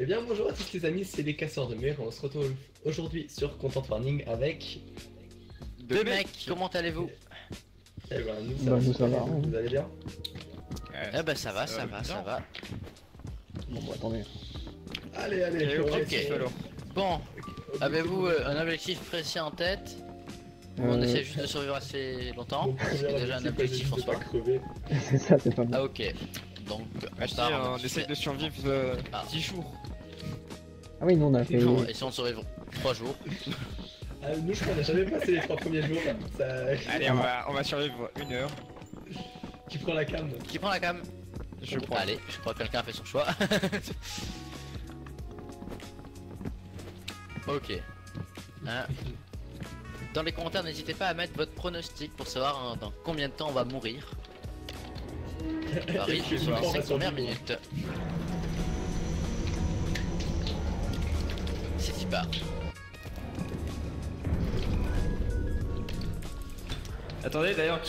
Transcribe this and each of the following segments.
Eh bien bonjour à tous les amis, c'est les casseurs de mer. On se retrouve aujourd'hui sur Content Warning avec... Deux mecs, comment allez-vous? Eh ben nous Bah, nous, ça va, vous, hein. vous allez bien? Eh ben ça va, ça va. Bon, bah, attendez. Allez, Ok. Bon, avez-vous un objectif précis en tête? Ou on essaie juste de survivre assez longtemps? C'est déjà un objectif en soi. C'est ça, c'est pas mal. Ah ok. Donc on essaye de survivre 10 jours. Ah oui, nous on a fait. Non, et si on survit 3 jours? Nous je crois qu'on n'a jamais passé les 3 premiers jours. Ça... Allez, on va survivre 1 heure. Qui prend la cam? Qui prend la cam? Je prends. Allez, je crois que quelqu'un a fait son choix. Ok. Hein. Dans les commentaires, n'hésitez pas à mettre votre pronostic pour savoir dans combien de temps on va mourir. Paris, Et sur les on va 5 premières survivre. minutes. C'est super. Attendez, d'ailleurs,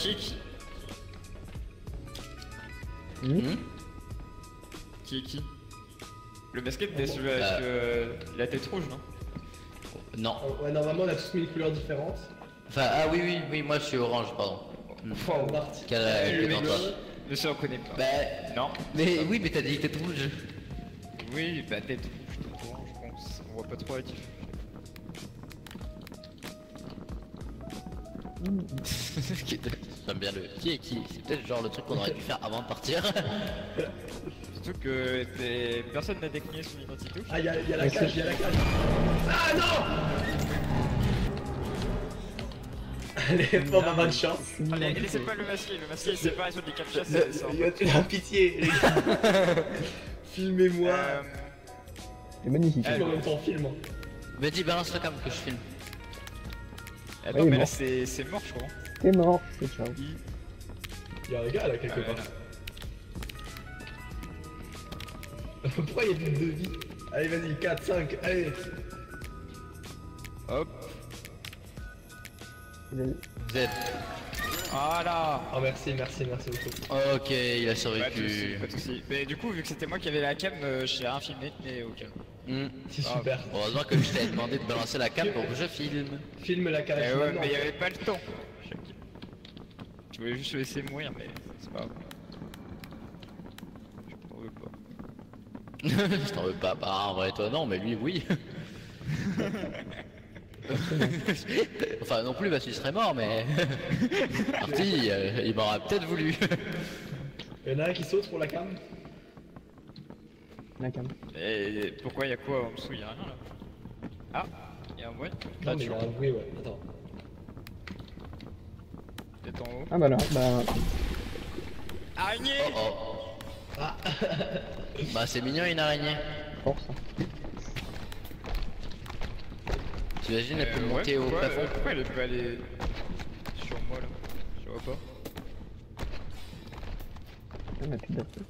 Qui Le basket, c'est celui avec la tête rouge, non? Non. Ouais, normalement on a tous mis une couleur différente. Enfin, ah oui, moi je suis orange, pardon. Wow. Marty. Le mec, Toi. ne se reconnaît pas. Bah, Non. mais oui, mais t'as dit que t'es rouge. Oui, bah tête rouge, tête orange, je pense. On voit pas trop la diff. J'aime bien le qui est qui. C'est peut-être genre le truc qu'on aurait dû faire avant de partir. Surtout que personne n'a décliné son identité. Ah y'a la cage, Ah non. Allez, bon bah bonne chance. Allez, laissez pas le masquer il sait pas sur des captchas, La pitié les gars. Filmez-moi. C'est magnifique. Filme en même temps, filme. Vas-y, balance la cam que je filme. Attends, Oui, mais là bon. c'est mort, je crois. T'es mort, c'est ciao. Y'a un gars là quelque part. Pourquoi y'a plus de vie? Allez vas-y, 4, 5, allez. Hop. Vous êtes. Voilà. Oh merci beaucoup. Ok, il a Pas de soucis, survécu. pas de soucis. Mais du coup, vu que c'était moi qui avais la cam, j'ai rien filmé, mais ok. C'est Ah, super. Heureusement que je t'ai demandé de balancer la cam pour que je filme. Filme la cage. Eh ouais, maintenant. mais il y avait pas le temps. Je voulais juste le laisser mourir, mais c'est pas grave. Je m'en veux pas. Je t'en veux pas, bah en vrai toi non, mais lui oui. Enfin non plus parce qu'il serait mort, mais... Marty, il m'aura peut-être voulu. Y'en a un qui saute pour la cam. La cam. Et pourquoi y'a quoi en dessous? Y'a rien là. Ah, y'a un bruit. Non mais il y a un bruit ouais, attends. Peut-être en haut. Ah bah là, bah. Araignée. Oh. Bah c'est mignon une araignée. Force. T'imagines elle peut Ouais, monter au pourquoi, plafond. pourquoi elle peut aller sur moi là? Je vois pas. On a plus d'appel.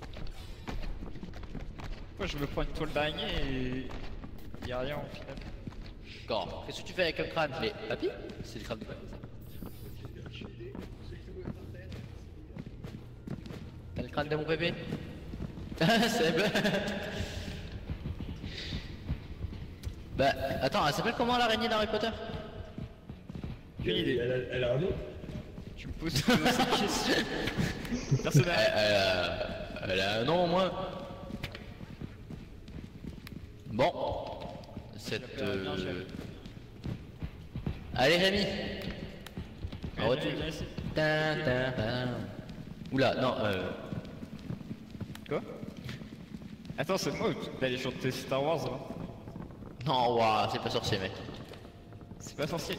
Pourquoi je me prends une toile d'araignée et y'a rien au final? D'accord. Qu'est-ce que tu fais avec un crâne? Mais papy? C'est le crâne de papy ça. T'as le crâne de mon bébé? Seb. Bah attends, elle s'appelle comment l'araignée d'Harry Potter? Aucune idée. Elle a un nom. Tu me poses cette question. Personne n'a. Elle a un nom au moins. Bon. Cette... Allez Rémi. En retour. Viens ici. Tin, tin, tin. Oula, non, Quoi? Attends, c'est moi d'aller chanter Star Wars là? non, waouh, c'est pas sorcier mec. C'est pas sorcier.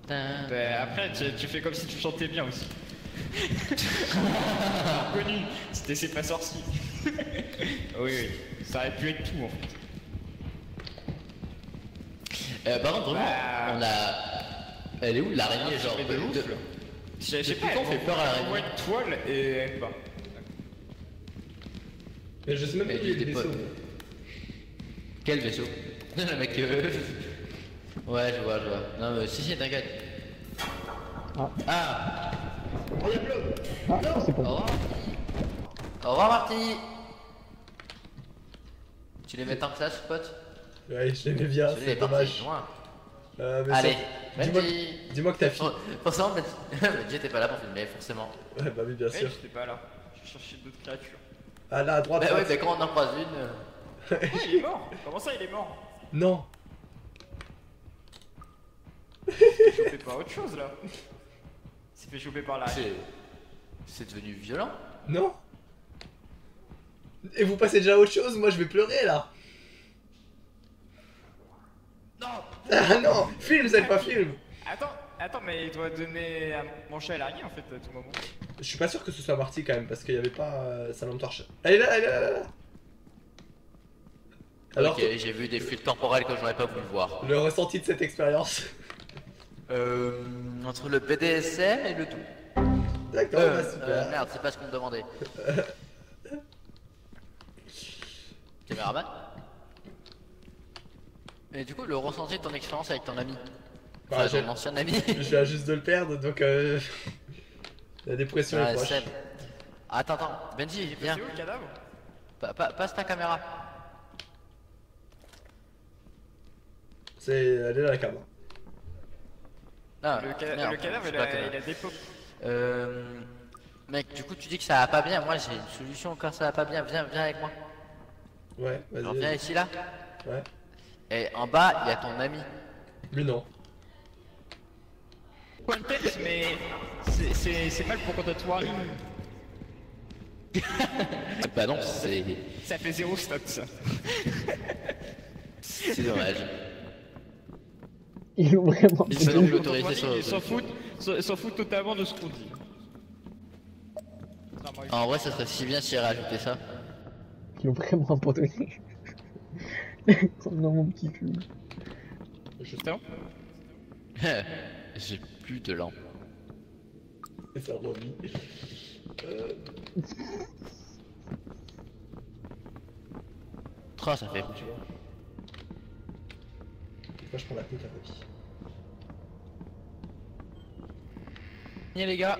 Tin. Bah après tu fais comme si tu chantais bien aussi. Connu, c'était c'est pas sorcier. Oui, ça aurait pu être tout en fait. Par contre, vraiment, Bah. on a... Elle est où l'araignée genre Mais de ouf, là. Je sais Depuis pas, quand on fait peur à l'araignée? on voit une toile et elle part. Mais je sais même pas Mais où il y a des j'étais pas- vaisseaux. Quel vaisseau? Le mec Ouais, je vois. Non mais si, t'inquiète. Ah. Oh y'a Blob. Ah, c'est Au pour moi. revoir. Au revoir Marty. Tu les mets tant que ça, ce pote? Ouais, je l'aimais bien, Celui-là c'est est parti dommage. loin. Mais Allez, Dis-moi Benji. dis-moi que t'as fini. Forcément, Benji était pas là pour filmer, forcément. Ouais, bah oui, bien Ouais, sûr. j'étais pas là. Je cherchais d'autres créatures. Ah là, à droite, Bah ouais, droite. mais quand on en croise une. Oh, il est mort. Comment ça, il est mort? Non. Il s'est fait choper par autre chose là. Il s'est fait choper par la. C'est devenu violent. Non. Et vous passez déjà à autre chose, moi je vais pleurer là. Non. Ah non, film, c'est pas film. Attends, mais il doit donner à manger à l'araignée en fait à tout moment. Je suis pas sûr que ce soit Marty quand même, parce qu'il y avait pas sa lampe torche. Elle est là, elle est là, elle est là. Alors, Ok, j'ai vu des fuites temporelles que j'aurais pas voulu voir. le ressenti de cette expérience. Entre le BDSM et le tout. D'accord, bah super. Merde, c'est pas ce qu'on me demandait. Caméraman. Et du coup, le ressenti de ton expérience avec ton ami. Bah, Enfin, j'ai- ton ancien ami. Je viens juste de le perdre, donc la dépression est Ouais, proche. Seb. Attends, Benji, viens. C'est où le cadavre? Passe ta caméra. Elle est là la caméra. Ah, Le merde, cadavre je il sais pas a des pop. Mec, du coup, tu dis que ça va pas bien. Moi, j'ai une solution quand ça va pas bien. Viens avec moi. Ouais, Alors, vas-y. viens ici là. Ouais. Et en bas, il y a ton ami. Lui non. Point de tête, mais c'est mal pour quand toi. Bah non, c'est Ça fait 0 stats ça. dommage. Ils ont vraiment. Ils ont l'autorité sur. Ils s'en foutent totalement de ce qu'on dit. En vrai, ça serait si bien s'il rajoutait ça. Ils l'ont vraiment abandonné. Comme dans mon petit film. Putain. J'ai plus de lampe. Et ça remis. Oh, ça fait. Tu vois. Moi je prends la coupe à papy. Viens les gars.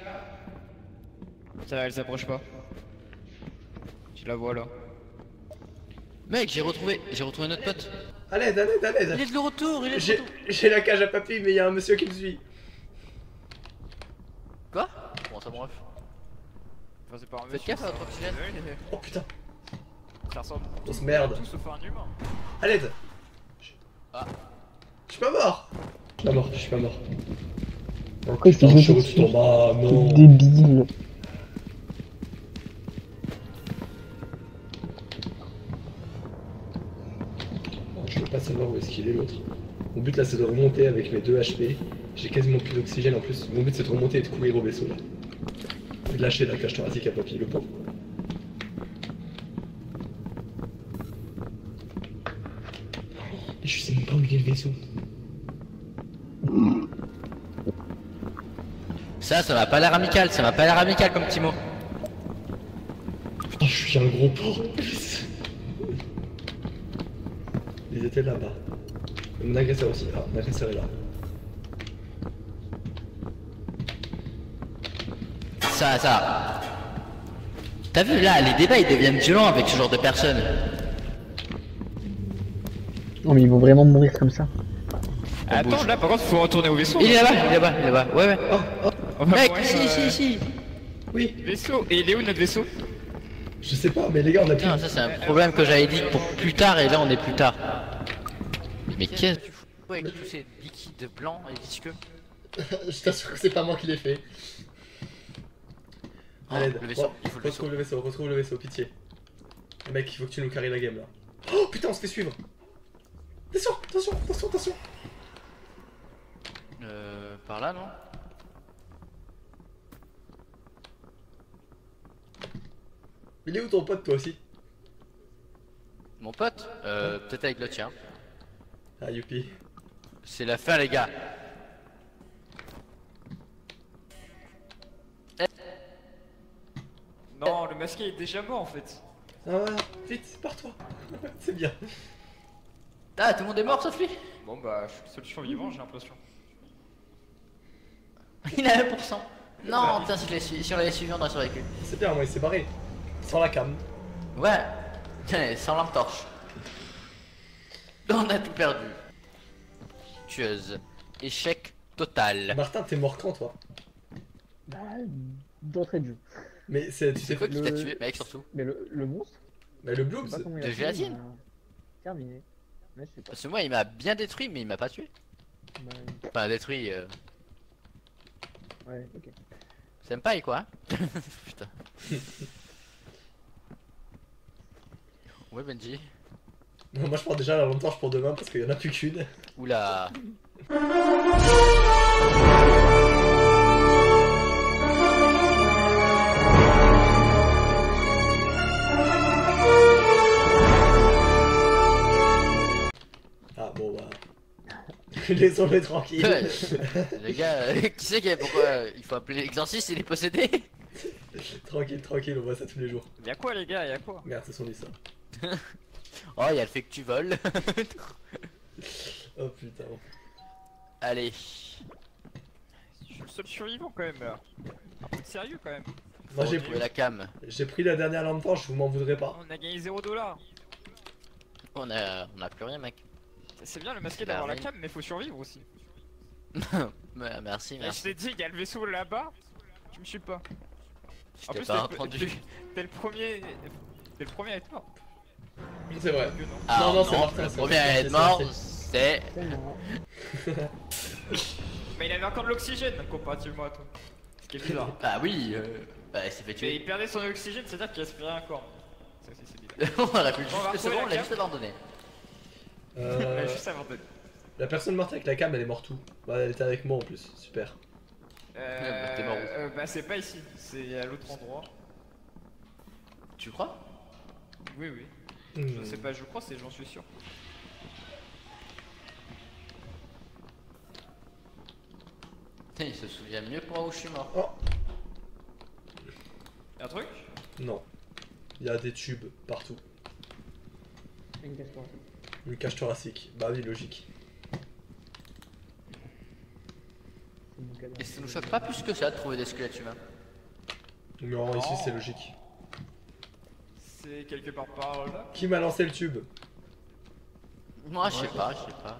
Ça va, elle s'approche pas. Tu la vois là. Mec, j'ai retrouvé notre pote. À l'aide, à l'aide, à Il l'aide. est de retour, il est de J'ai retour. j'ai la cage à papy, mais il y a un monsieur qui me suit. Quoi? Comment ça, bref? Enfin, c'est pas un Faites monsieur, gaffe à ça. votre oxygène. Ouais, Oh putain, ça ressemble grosse merde. tout sauf un humain. À l'aide. Ah. Je suis pas mort. Je suis pas mort, je suis pas mort. Pourquoi il s'est Putain, jeté je dessus? tombe. Ah non. Quel débile. Je veux pas savoir où est-ce qu'il est l'autre. Mon but là c'est de remonter avec mes 2 HP. J'ai quasiment plus d'oxygène en plus. Mon but c'est de remonter et de courir au vaisseau là. Et de lâcher la cage thoracique à papy, le pauvre. Et je sais même pas où il est le vaisseau. Ça m'a pas l'air amical, ça m'a pas l'air amical comme petit mot. Putain, je suis un gros porc. Ils étaient là-bas. Et mon agresseur aussi. Ah, mon agresseur est là. Ça. T'as vu là, les débats ils deviennent violents avec ce genre de personnes. Non, mais ils vont vraiment mourir comme ça. Attends, là par contre, faut retourner au vaisseau. Il est là-bas. Ouais. On va Mec, mourir, ici. Oui, Vaisseau, et il est où notre vaisseau? je sais pas, mais les gars, on a plus. Putain, ça c'est un problème que j'avais dit pour plus tard et là on est plus tard. Mais qu'est-ce que tu fous avec tous ces liquides blancs et visqueux? Je t'assure que c'est pas moi qui l'ai fait. Oh, Allez, le vaisseau, il faut le vaisseau. retrouve le vaisseau, pitié. Mec, il faut que tu nous carries la game là. Oh putain, on se fait suivre. Attention. Par là non? Il est où ton pote toi aussi? Mon pote? Peut-être avec le tien. Ah youpi. C'est la fin les gars. Non, le masqué est déjà mort en fait. Ah vite, pars-toi. C'est bien. Ah, tout le monde est mort sauf lui. Bon bah, je suis le seul survivant, j'ai l'impression. Il a 1%. Non, putain, si on l'avait suivi, on aurait survécu. C'est bien, moi il s'est barré. Sans la cam. Ouais. Tiens, sans lampe torche. On a tout perdu. Tueuse. Échec total. Martin, t'es mort quand toi? Bah, d'entrée de jeu. Mais c'est, tu C'est sais quoi quoi? qui t'a tué, mec, surtout? Mais le monstre, Bah le je sais Blooms. pas comment il De a fait, gélatine. il m'a terminé. Mais je sais pas. Parce que moi, il m'a bien détruit, mais il m'a pas tué. Bah, Enfin, détruit. ouais, ok. Senpai, quoi. Hein. Putain. Ouais, Benji. Non, moi je prends déjà la lampe torche pour demain parce qu'il y en a plus qu'une. Oula. Ah bon bah. Laissons-les tranquilles. Ouais. Les gars, qui sait pourquoi il faut appeler l'exorciste, il est possédé? Tranquille, tranquille, on voit ça tous les jours. Y'a quoi les gars, y'a quoi? Merde, c'est son lit ça. Oh, il y a le fait que tu voles. Oh putain. Allez. Je suis le seul survivant quand même là. Un peu de sérieux quand même. Moi Faut retrouver la cam. j'ai pris la dernière lampe torche, vous m'en voudrez pas. On a gagné 0$. On a plus rien, mec. C'est bien le masqué Bah, d'avoir la oui. cam, mais faut survivre aussi. Merci, Et je merci. t'ai dit, y'a le vaisseau là-bas. Tu me suis pas. Je En t'ai plus, pas t'es entendu. le premier. T'es le premier à être mort. C'est vrai. Que non. Ah, Non, non, c'est Martin, le c'est premier à Martin, être c'est mort, ça, c'est. C'est marrant. Mais il avait encore de l'oxygène comparativement à toi. Ce qui est bizarre. Ah oui, bah il s'est fait Mais tuer. il perdait son oxygène, c'est-à-dire qu'il respirait encore. Ça, c'est bizarre. On aurait pu le On va juste, c'est retrouver bon, la on l'a cam. juste abandonné. Il a juste abandonné. La personne morte avec la cam, elle est morte où? Bah elle était avec moi en plus, super. bah, t'es mort où? Bah c'est pas ici, c'est à l'autre endroit. Tu crois? Oui, oui. Hmm. Je sais pas, je crois, c'est j'en suis sûr. Putain, il se souvient mieux que moi où je suis mort. Oh Y'a un truc? non. Il y a des tubes partout. Une casse-toi. Une cage thoracique. Bah oui, logique. C'est mon cadavre. Et ça nous choque pas plus que ça de trouver des squelettes humains. Non, ici c'est logique. C'est quelque part par là. Qui m'a lancé le tube? Moi, je sais pas, je sais pas.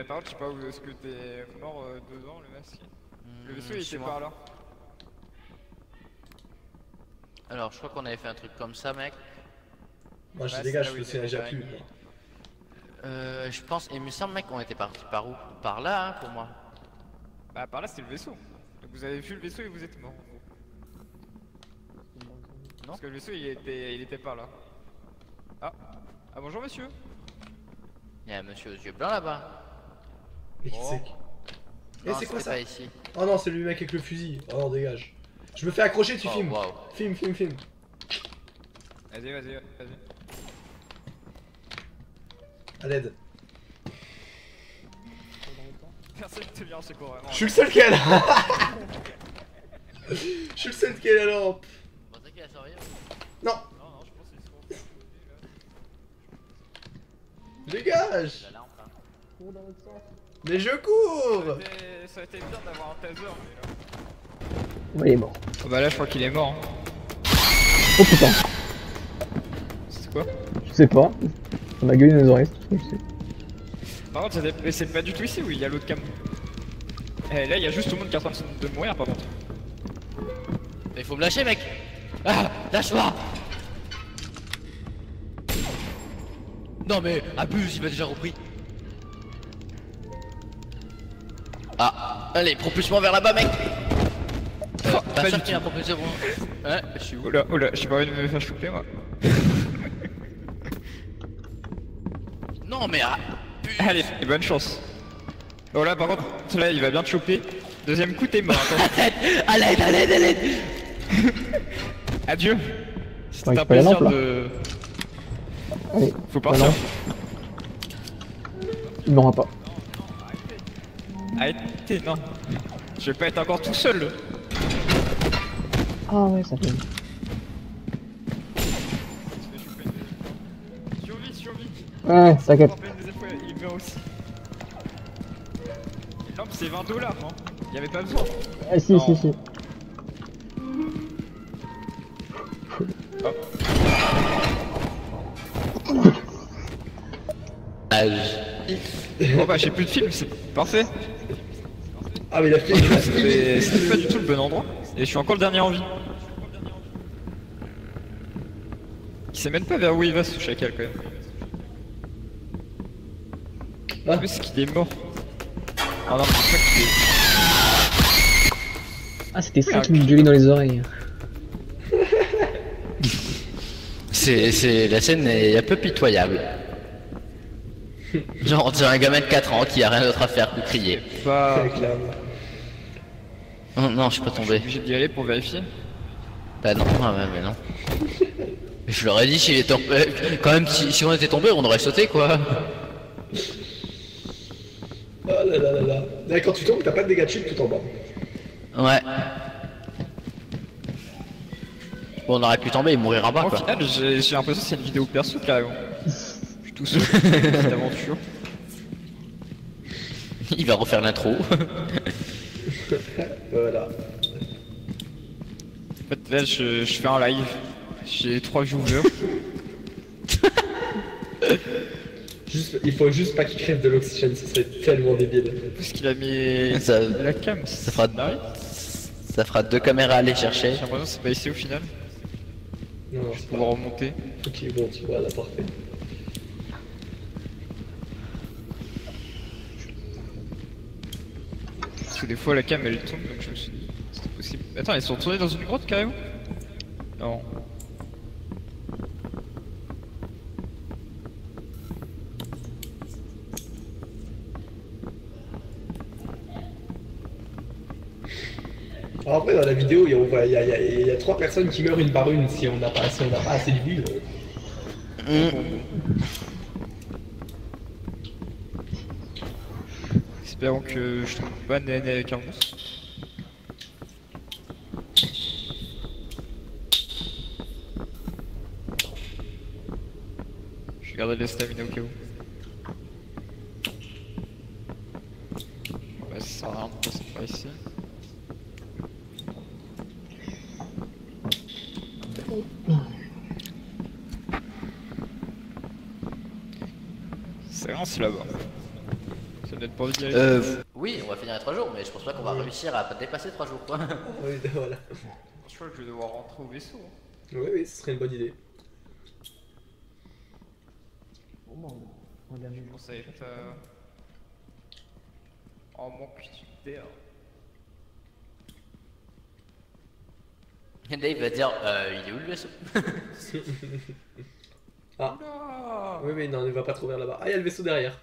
Par contre, je sais pas où est-ce que t'es mort dedans, le masque. Le vaisseau il chez était moi. par là. Alors, je crois qu'on avait fait un truc comme ça, mec. Moi je Ouais, dégage, c'est je là me où souviens il déjà était plus. araignée. Je pense, il me semble, mec, qu'on était parti par où? Par là, hein, pour moi. Bah par là c'était le vaisseau. Donc vous avez vu le vaisseau et vous êtes mort. Non. Parce que le vaisseau il était par là. Ah. Ah bonjour monsieur. Il y a un monsieur aux yeux blancs là-bas. Mais qui Oh. c'est? Eh Non, c'est quoi c'était ça? pas ici. Oh non, c'est le mec avec le fusil. Oh non, dégage. Je me fais accrocher, tu Oh, filmes. waouh. Filme, filme, filme. Vas-y, vas-y, vas-y. À l'aide. Personne te vient en secours vraiment. Je suis le seul qui est là. Je suis le seul qui est là, lampe. Vous pensez qu'il a survécu? Non, Non, non, je pense qu'ils sont. dégage. La lampe, hein. Cours dans l'autre sens. Mais je cours. Ça a été bien d'avoir un taser, mais là. Ouais, il est mort. Oh bah là, je crois qu'il est mort. Hein. Oh putain. C'est quoi? Je sais pas. On a gueulé nos oreilles, c'est tout ce que je sais. Par contre, c'est pas du tout ici où il y a l'autre cam. Eh, là, il y a juste tout le monde qui est en train de mourir par contre. Mais il faut me lâcher, mec. Ah, lâche-moi. Non mais abuse, il m'a déjà repris. Ah, allez, propulse-moi vers là-bas, mec. pas Pas du sûr tout. qu'il m'a propulsé bon. Ouais, je suis où? Oula, oula, j'ai pas envie de me faire choper moi. Non mais ah, Allez, et bonne chance. Bon là par contre, là il va bien te choper. Deuxième coup t'es mort, attends. à l'aide, à l'aide, à l'aide. Adieu. C'était Ouais, un c'est pas la plaisir lampe, là. de... Allez, Faut partir. non. Il n'aura pas. Arrêtez, non. Je vais pas être encore tout seul. Ah ouais, ça fait. Survie, survie. Ouais, t'inquiète. Il meurt aussi. Une lampe c'est 20$, non? Il y avait pas besoin. Ah si, Non. si, si. Bon bah j'ai plus de film, c'est parfait. Ah mais il a fait... C'était pas du tout le bon endroit. Et je suis encore le dernier en vie. Il sait même pas vers où il va ce chacal quand même. Ah. Où est-ce qu'il est mort? Ah non, je crois qu'il est... Ah, c'était ça qui me gueulait dans les oreilles. La scène est un peu pitoyable. Genre on dirait un gamin de 4 ans qui a rien d'autre à faire que crier. Pas... Clairement. Oh, non, je suis pas Je suis tombé. obligé d'y aller pour vérifier. Bah non, ah ouais, mais non. Je leur ai dit s'il était quand même si on était tombé on aurait sauté quoi. Oh là là là là. Là, quand tu tombes, t'as pas de dégâts de chute tout en bas. Ouais. Bon, on aurait pu tomber et mourir en bas Au quoi. final, j'ai l'impression que c'est une vidéo perso carrément. Je suis tout seul, cette aventure. Il va refaire l'intro. Voilà. En fait, là, je fais un live. J'ai 3 joueurs. Juste, il faut juste pas qu'il crève de l'oxygène, ce serait tellement débile. Parce qu'il a mis Ça- la cam. Ça fera, Nice. ça fera 2 caméras à aller chercher. J'ai l'impression que c'est pas ici au final. Non, Je vais c'est pas pouvoir grave. remonter. Ok, bon, tu vois, là, parfait. Parce que des fois la cam elle tombe donc je me suis dit c'était possible. Attends, ils sont retournés dans une grotte carrément? Non. Alors après, dans la vidéo, il y a 3 personnes qui meurent une par une si on n'a pas assez de vues. Espérons que je tombe pas nez à nez avec un monstre. Je vais garder de la stamina au cas où. Ouais, ça sert à rien de passer par ici. C'est rien, c'est là-bas. Ça me donne pas envie d'y aller. Oui, on va finir les 3 jours, mais je pense pas qu'on va réussir à dépasser 3 jours quoi. Oui, voilà. Je crois que je vais devoir rentrer au vaisseau. Hein. Oui, oui, ce serait une bonne idée. Bon, on va Je commence à être en manque d'air. Dave va dire il est où le vaisseau? Ah, Oula! oui, mais non, ne va pas trop vers là-bas. Ah, il y a le vaisseau derrière.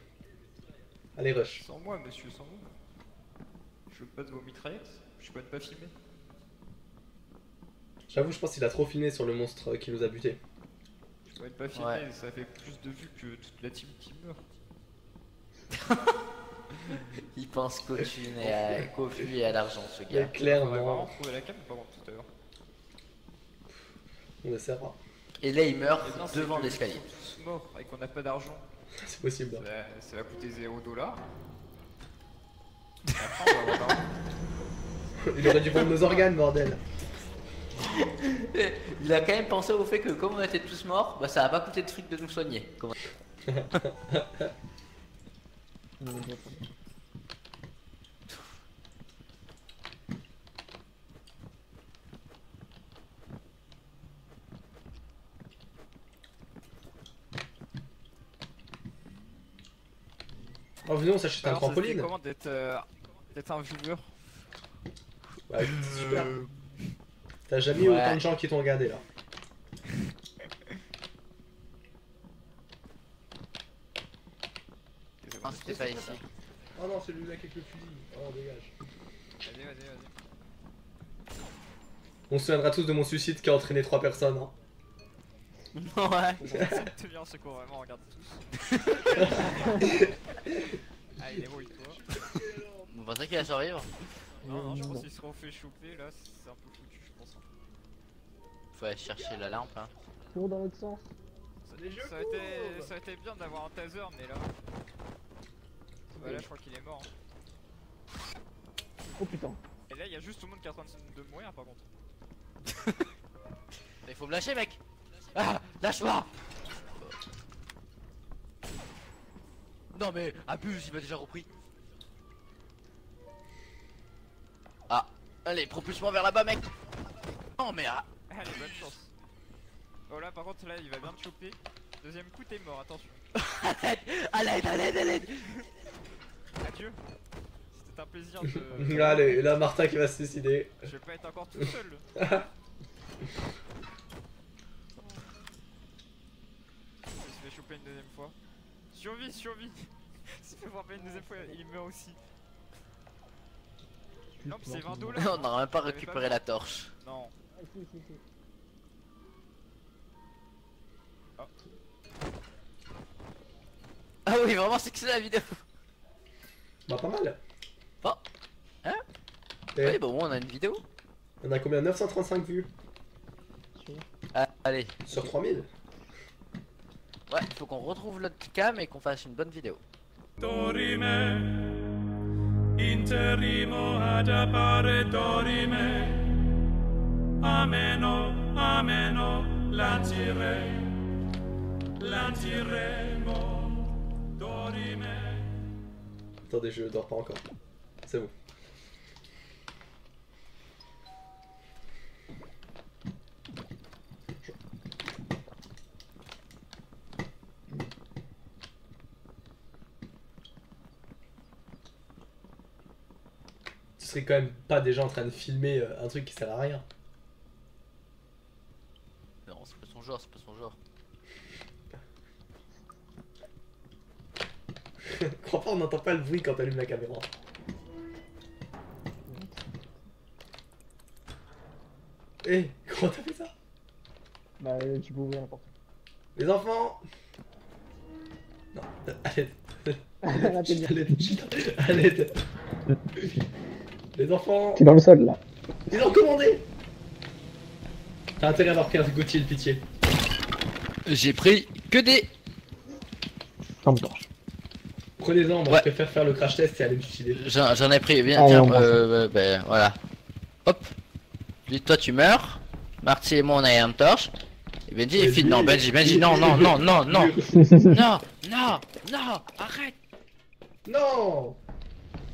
Allez, rush. Sans moi, monsieur, sans moi. Je veux pas de vos mitraillettes. Je peux pas filmer. J'avoue, je pense qu'il a trop filmé sur le monstre qui nous a buté. Je peux pas filmer, Ouais. ça fait plus de vues que toute la team qui meurt. Il pense qu'au thune qu'au flux et à l'argent ce Il y a gars. On va clairement. vraiment trouver la cam ou pas tout à l'heure? On essaiera. Et là il meurt Eh bien, c'est devant que l'escalier. Ils sont tous morts et qu'on n'a pas d'argent. C'est possible. Ça va coûter 0 $. Après, on va avoir l'argent. Il aurait dû prendre nos organes, bordel. Il a quand même pensé au fait que comme on était tous morts, bah ça va pas coûter de fric de nous soigner. Comment- Oh, venez, on s'achète un Alors, ça se dit trampoline. comment d'être un viewer? Bah, c'est super. T'as jamais eu Ouais. autant de gens qui t'ont regardé là. Ah, c'était pas ici. Oh non, celui-là avec le fusil. Oh, dégage. Vas-y, vas-y, vas-y. On se souviendra tous de mon suicide qui a entraîné 3 personnes. Hein. Ouais. Te viens en secours, vraiment, regarde tous. Allez, débrouille-toi. Vous pensez qu'il va survivre? Non, non, je pense qu'ils seront fait choper là, c'est un peu foutu, je pense. Faut aller chercher la lampe hein. Cours dans l'autre sens. Ça aurait été bien d'avoir un taser, mais là. Bah là, je crois qu'il est mort. Hein. Oh putain. Et là, il y a juste tout le monde qui est en train de mourir par contre. Il faut me lâcher mec. Ah, lâche-moi. Non mais abuse, il m'a déjà repris. Ah, allez, propulse-moi vers là-bas, mec. Non mais ah. Allez, bonne chance. Oh là, par contre, là, il va bien te choper. Deuxième coup, t'es mort, attention. À l'aide. Adieu. C'était un plaisir de... Allez, là Martin qui va se suicider. Je vais pas être encore tout seul. Il se fait choper une deuxième fois. Survie. Il se fait voir pas une deuxième fois, il meurt aussi. Non, c'est 20 $. On n'aura même pas récupéré la torche. Non. Ah, si. Ah oui, vraiment, c'est que c'est la vidéo. Bah pas mal. Oh. Hein? Et Oui, bon, on a une vidéo. on a combien? 935 vues Ah, allez. sur 3000. Ouais, il faut qu'on retrouve notre cam et qu'on fasse une bonne vidéo. Dorime, interrimo ad appare dorime, ameno, lantiremo, dorime. Attendez, je dors pas encore. C'est bon. Tu serais quand même pas déjà en train de filmer un truc qui sert à rien. Non, c'est pas son genre, Crois pas, on n'entend pas le bruit quand t'allumes la caméra. Eh, comment t'as fait ça? Bah, tu peux ouvrir la porte. Les enfants! Non, allez. Arrêtez de dire. Allez. Les enfants! T'es dans le sol là. Ils ont commandé! T'as intérêt à avoir pris un Gauthier, de pitié. J'ai pris que des... Lampe torche. Prenez-en, moi Ouais. je préfère faire le crash test et aller me suicider. J'en ai pris, viens, Allez, tiens, on prend ben voilà. Hop. Lui, toi tu meurs. Marty et moi on a une torche. Et Benji il file. Non, Benji, non, non, arrête. Non!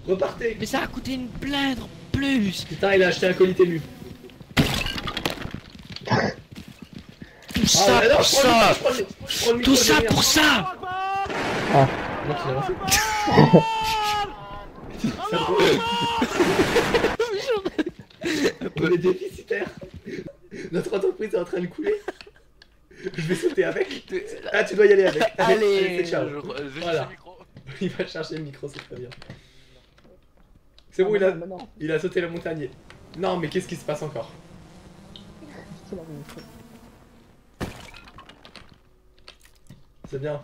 Repartez! Mais ça a coûté une blinde en plus. Putain, il a acheté un colis élu. Tout ça Ah, non, pour je prends ça. le micro, je prends le micro, Tout ça j'ai rien. pour ça. Non, tu l'as lancé. On est déficitaire. Notre entreprise est en train de couler. Je vais sauter avec. Ah, tu dois y aller avec. Allez, c'est ciao. je Voilà. le micro. Il va chercher le micro, c'est très bien. C'est bon, Non. il a sauté la montagne. Non, mais qu'est-ce qui se passe encore? C'est bien.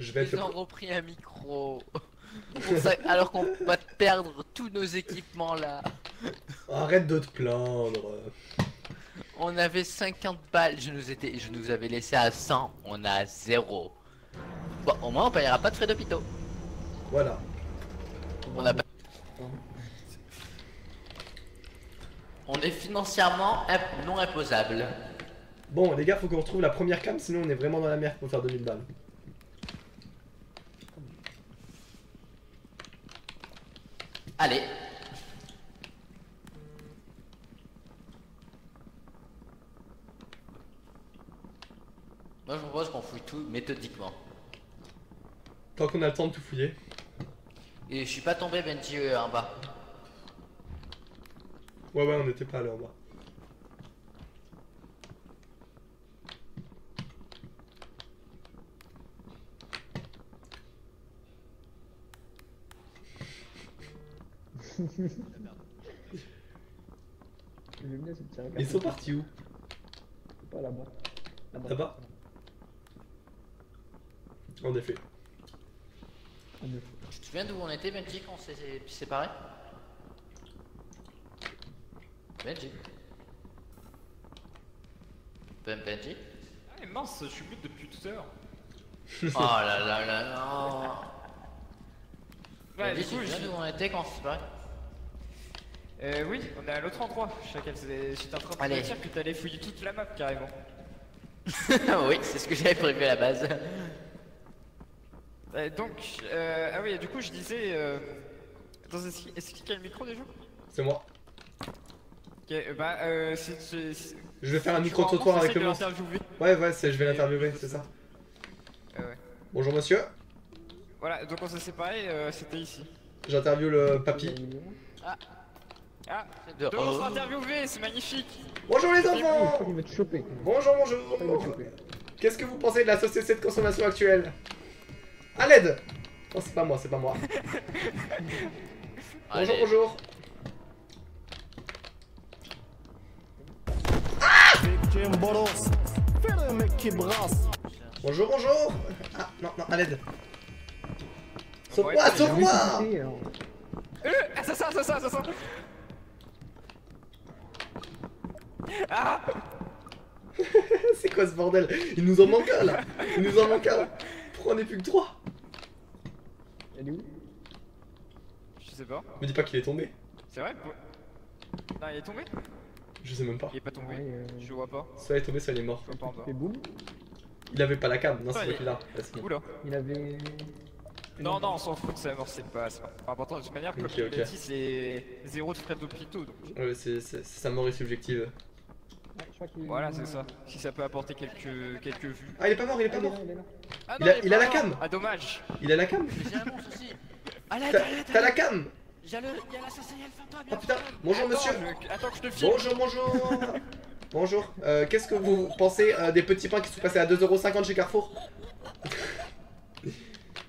Je vais être Ils le... ont repris un micro. Pour ça, alors qu'on va perdre tous nos équipements là. Arrête de te plaindre. On avait 50 balles, je nous avais laissé à 100, on a 0. Bon, au moins on payera pas de frais d'hôpitaux. Voilà. On a pas... On est financièrement non imposable. Bon, les gars, faut qu'on retrouve la première cam, sinon on est vraiment dans la merde pour faire 2000 balles. Allez. Moi je propose qu'on fouille tout méthodiquement. Tant qu'on a le temps de tout fouiller. Et je suis pas tombé Benji en bas. Ouais, on n'était pas allé en bas. Ils sont partis où? Pas là-bas. Là-bas? En effet. Tu te souviens d'où on était Benji quand on s'est séparés? Benji? Benji? Ah mais mince, je suis but depuis tout à l'heure. Oh là là là non. Ouais, Benji, du coup, tu te souviens d'où on était quand on s'est séparés? Oui, on est à l'autre endroit. Chacal, j'étais en train de Allez. te dire que t'allais fouiller toute la map carrément. Oui, c'est ce que j'avais prévu à la base. Ah oui, du coup, je disais. Attends, est-ce qu'il y a le micro déjà? C'est moi. Ok, Je vais faire un micro-trottoir avec le monstre. Ouais, je vais l'interviewer, c'est ça. Ouais. Bonjour monsieur. Voilà, donc on s'est séparés, c'était ici. J'interviewe le papy. Ah, De- donc on s'est interviewé, c'est magnifique. Bonjour les Je enfants. crois qu'il va te choper. Bonjour, Je crois qu'il va bonjour. te choper. Qu'est-ce que vous pensez de la société de consommation actuelle? À l'aide. Non, c'est pas moi, c'est pas moi. Allez. Bonjour, bonjour. Bonjour, bonjour. Ah, non, à l'aide. Sauve-moi, Ouais, sauve-moi. Écoutez, alors. Assassin. Ah. C'est quoi ce bordel? Il nous en manque un là. Il nous en manque un. Pourquoi on est plus que 3? Elle est où? Je sais pas. Me dis pas qu'il est tombé. C'est vrai? Non, il est tombé? Je sais même pas. Il est pas tombé. Ouais, Je le vois pas. Soit il est tombé, soit il est mort. Je vois pas en bas. fait boum. Il avait pas la cam. Non, c'est Ouais, toi qui l'a. Ouais, c'est bon. Oula. Il avait. Non, on s'en fout de sa mort, c'est pas important. De toute manière, comme Ok, il ok. l'a dit, c'est 0 de frais d'hôpitaux. Donc Ouais, sa mort est subjective. Ouais, je crois qu'il. voilà, c'est ça. Si ça peut apporter quelques vues. Ah, il est pas mort, il est Ah, pas il est mort. là, il est là. Ah Il a- est il a pas la mort. cam. Ah, dommage. Il a la cam. Mais j'ai un monstre aussi. Allez, T'as la cam. Il y a l'assassin, il y a le fantôme. Oh putain. Bonjour monsieur. Attends que je te filme. Bonjour. Bonjour. Qu'est-ce que vous pensez des petits pains qui sont passés à 2,50€ chez Carrefour?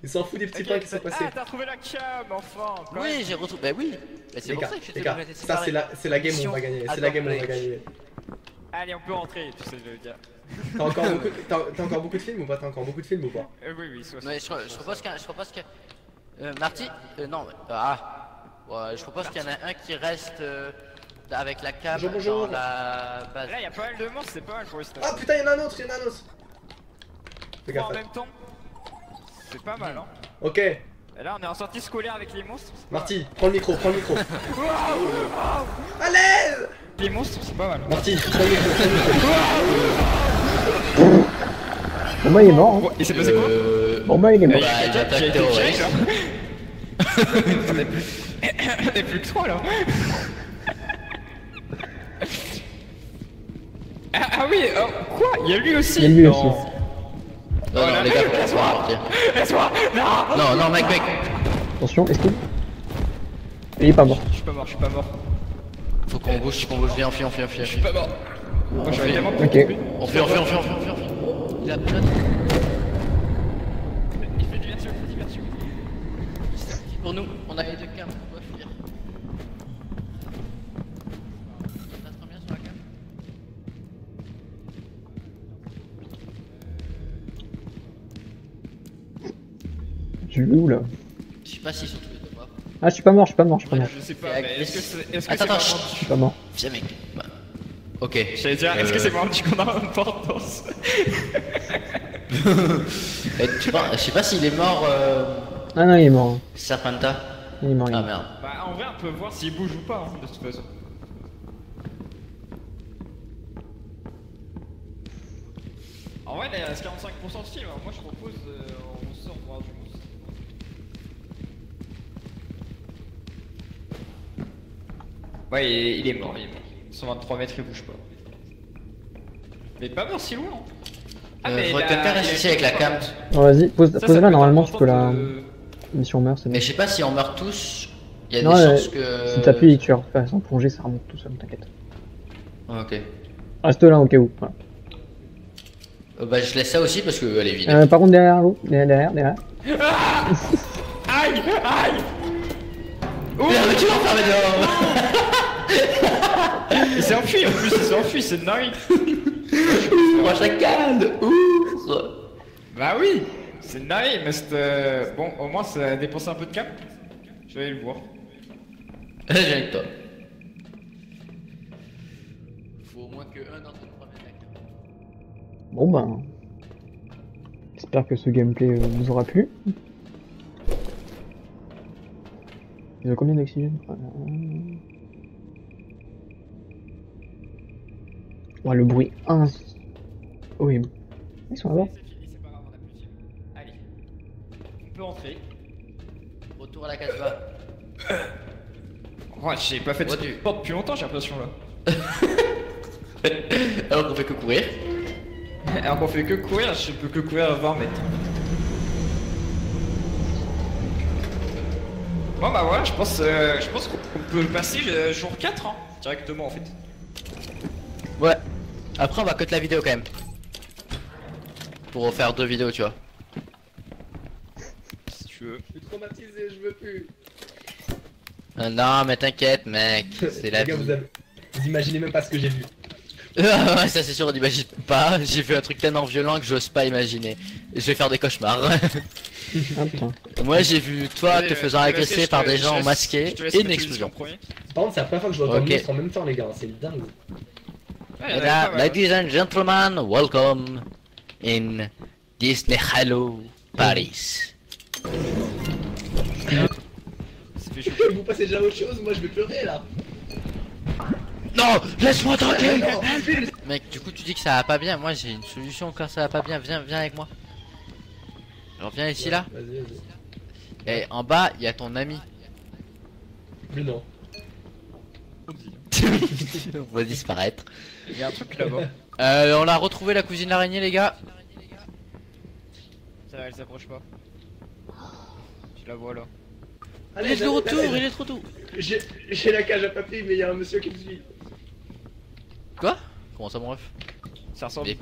Il s'en fout des petits pains qui sont passés. Ah, t'as trouvé la cam, enfin. quand même. Oui, j'ai retrouvé. Bah oui. Bah, c'est Les pour gars, ça que j'étais les gars, obligé de ça séparer. c'est la game où on va gagner. C'est la game où on va gagner. Allez, on peut rentrer, tu sais le dire. T'as encore beaucoup de films ou pas? T'as encore beaucoup de films ou pas? Oui, soit. Ouais, je propose que. Marty. Non. Ouais, je propose qu'il y en a un qui reste avec la cam Bonjour. dans la base. Là, il y a pas mal de monstres, c'est pas mal pour les stats. Ah putain, il y en a un autre. Fais Trois gaffe. en même temps. C'est pas mal, hein. Ok, Et là, on est en sortie scolaire avec les monstres. c'est pas Marty, prends le micro. mal. À l'aise. Les monstres, c'est pas mal. Marty, prends le micro. Bon, bah, il est mort. Hein. Bon, il s'est passé quoi Bon, bah, il est mort. Bah, il attaque terroriste. On est plus que 3 là. Ah oui, quoi? Il y a lui aussi. Il y a lui Non. aussi. Non, les gars, faut partir. Laisse-moi. Non. Non, mec. Attention, est-ce qu'il. Il est pas mort. Je suis pas mort. Faut qu'on bouge, viens, on fuit. Je suis pas mort. Moi, je suis évidemment pas Ok. tombé. On fuit. Il a plein de. Il fait diversion. Pour nous, on a les deux cams, on doit fuir. Ça passe combien sur la cam? Je vais où là? Je sais pas s'ils sont tous les deux morts. Ah, je suis pas mort. Je sais pas, Et mais est-ce que c'est Attends, vraiment... Je suis pas mort. Viens mec. Bah. Ok. J'allais dire, est-ce que c'est vraiment du qu'on a importance? Je sais pas s'il est mort, Ah non, il est mort. Serpenta. Il est mort. Il est Ah mort. merde. Bah, en vrai, on peut voir s'il bouge ou pas, hein, de toute façon. En vrai, il reste 45% de film, hein. Moi je propose on sort voir du monstre. Ouais, il est mort. 123 mètres, il bouge pas. Mais pas mort si loin. Hein. Faudrait que quelqu'un reste ici avec la cam. Bon, vas-y, pose-la. Normalement, tu peux la. la... Mission meurt, c'est bon. Mais je sais pas si on meurt tous. Il y a Non, des chances que. Si t'appuies et que tu refais sans plonger, ça remonte tout seul, t'inquiète. Ok. Reste là au cas où. Voilà. Bah je laisse ça aussi parce qu'elle est vide. Par contre, derrière vous. Derrière. Aïe. Oh, Merde, tu l'as enfermé dehors. il s'est enfui en plus, c'est dingue. Moi ça calme. Ouf. Bah oui, c'est dingue, mais c'est... Bon, au moins ça a dépensé un peu de cap. Je vais aller le voir. J'ai avec toi. Faut au moins que un d'entre nous prenne la cam. Bon ben. J'espère que ce gameplay vous aura plu. Il a combien d'oxygène? Ouais, le bruit horrible. Ils sont là-bas. C'est fini, c'est pas grave, on a plus de film. Allez. peut entrer. Retour à la Casbah. Ouais, j'ai pas fait de Ouais, sport depuis longtemps, j'ai l'impression là. Alors qu'on fait que courir. Alors qu'on fait que courir, je peux que courir à 20 mètres. Bon bah voilà, je pense qu'on peut passer jour 4 hein, directement en fait. Ouais. Après on va cut la vidéo quand même. Pour refaire 2 vidéos tu vois. Si tu veux. Je suis traumatisé, je veux plus. Non mais t'inquiète mec, c'est la Les gars, vie. vous imaginez même pas ce que j'ai vu. Ouais, ça c'est sûr, on imagine pas. J'ai vu un truc tellement violent que j'ose pas imaginer. Je vais faire des cauchemars. Ah putain. Moi j'ai vu toi te faisant agresser par des gens masqués et une explosion. Par contre, c'est la première fois que je vois autant de Ok. monstres en même temps, les gars. C'est dingue. Et là, ladies and gentlemen, welcome in Disney Hello Paris. Vous passez déjà à autre chose, moi je vais pleurer là. Non, laisse-moi tranquille. Mec, du coup tu dis que ça va pas bien. Moi j'ai une solution quand ça va pas bien. Viens avec moi. Alors viens ici là. Vas-y, vas-y. Et en bas, il y a ton ami. Mais non. On va disparaître. Il y a un truc là-bas. On a retrouvé la cousine l'araignée les gars. Ça va, elle s'approche pas. Je la vois là. Il est de retour, il est trop tôt. J'ai la cage à papier, mais il y a un monsieur qui me suit. Quoi? Comment ça mon ref? Ça ressemble Mais-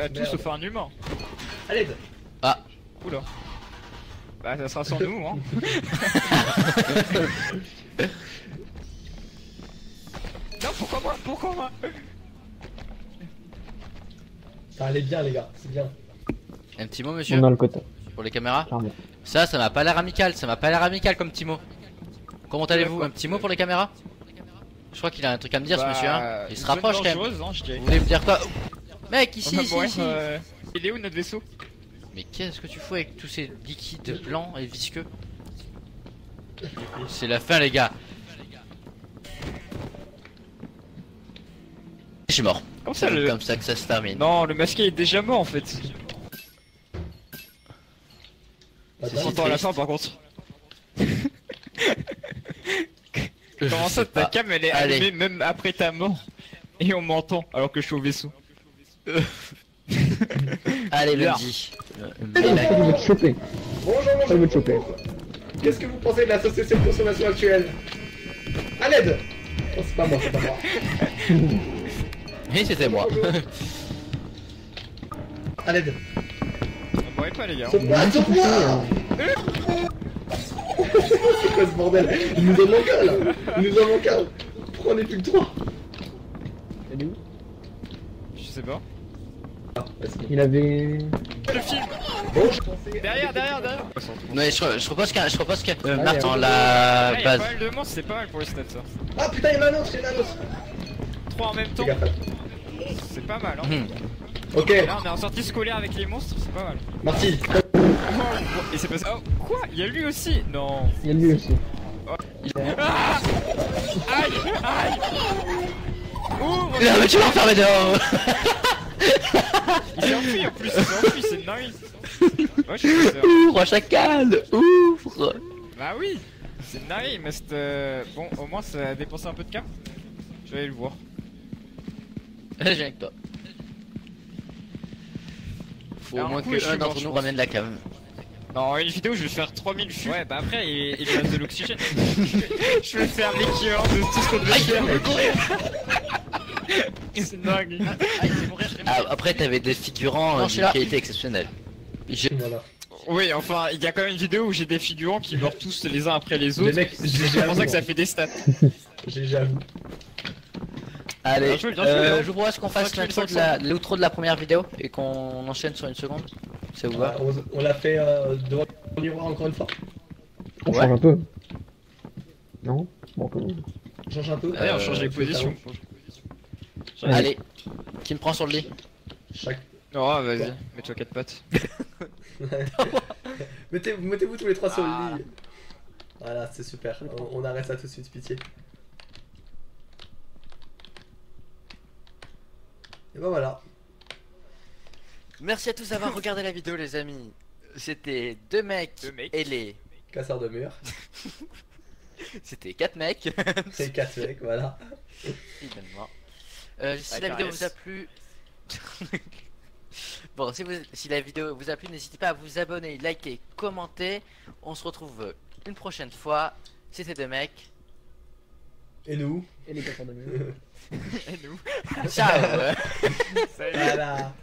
à tout Merde. sauf un humain. À l'aide. Ah. Oula. Bah ça sera sans nous hein. Non pourquoi moi? Pourquoi moi? Ça allait bien, les gars, c'est bien. Un petit mot On monsieur? est dans le quota, Pour les caméras? clairement. Ça m'a pas l'air amical, ça m'a pas l'air amical comme petit mot. Comment allez-vous? Un petit mot pour les caméras? Je crois qu'il a un truc à me dire ce monsieur hein. Il se rapproche quand même. Hein, je dirais. Vous voulez me dire quoi? Mec, ici, Ouais, ici, ouais, ici. Il est où notre vaisseau? Mais qu'est-ce que tu fous avec tous ces liquides blancs et visqueux? C'est la fin les gars. Je suis mort. Comme ça, C'est comme ça que ça se termine. Non, le masqué est déjà mort en fait. Attends, Content à la fin par contre. Comment ça ta cam elle est Allez. allumée même après ta mort? Et on m'entend alors que je suis au vaisseau. Allez, Bizarre. lundi. Il veut te choper. Bonjour, Il veut te choper. Qu'est-ce que vous pensez de la société de consommation actuelle? À l'aide. Oh, c'est pas moi, c'est pas moi. Oui, c'était moi. À l'aide. On m'aurait pas les gars. Sauve-moi. C'est quoi ce bordel? Il nous en manque un là. Il nous en manque un. Pourquoi on est plus que 3? Il est où? Je sais pas. Ah, vas-y. Il avait... Le film. Bon, je pensais... Derrière. Mais je propose que Allez, Martin, allez. la Ah, y a base. pas mal de monstres, c'est pas mal pour les stats ça. Ah putain, il y en a un autre, il y en a un autre. 3 en même temps, Fais gaffe. c'est pas mal hein. Hum. Ok, Là on est en sortie scolaire avec les monstres, c'est pas mal. Marty. Et c'est pas ça. Oh, quoi? Il y a lui aussi? Non. Il y a lui aussi. Ah aïe! Aïe! Ouvre! Non mais tu vas enfermer dehors. Il s'est enfui en plus, il s'est enfui, c'est une dinguerie. Ouais, je suis sûr. Ouvre chacal, ouvre. Bah oui! C'est une dinguerie, mais c'est. Bon, au moins ça a dépensé un peu de cam. Je vais aller le voir. Je viens avec toi. Faut au Alors, moins du coup, que je suis un mort, d'entre je nous pense. ramène la cam. Non, une vidéo, je vais faire 3000 vues. Ouais, bah après, il lui reste de l'oxygène. Je vais faire l'équivalent de tout ce qu'on devait faire. C'est dingue. Ah, après t'avais des figurants Non, je d'une suis là. qualité exceptionnelle. Voilà. Oui, enfin, il y a quand même une vidéo où j'ai des figurants qui meurent tous les uns après les Les autres. mecs, C'est pour ça que ça fait des stats. j'avoue. Allez, Bien joué, bien joué, hein. je vous propose qu'on fasse Faudrait que tu l'intro mettes l'outro de la première vidéo et qu'on enchaîne sur une seconde. Ça vous va? On l'a fait devant le miroir encore une fois. On Ouais. change un peu. Non? Bon, quand même. On change un peu. Allez, on change les tu veux positions. Ouais. Allez, qui me prend sur le lit? Chaque... Oh, vas-y, mets-toi 4 pattes. Mettez-vous tous les trois sur le lit. Voilà, c'est super. On arrête ça tout de suite, pitié. Et ben voilà. Merci à tous d'avoir regardé la vidéo les amis. C'était deux mecs Deux mecs. et les... Casseur de mur. C'était 4 mecs. C'est 4 mecs, voilà. Finalement. Si Avec la un vidéo S. vous a plu... Bon, si la vidéo vous a plu, n'hésitez pas à vous abonner, liker, commenter. On se retrouve une prochaine fois. C'était deux mecs. Et nous? Et les casseurs de mur. Et nous. Ciao. Salut. Voilà.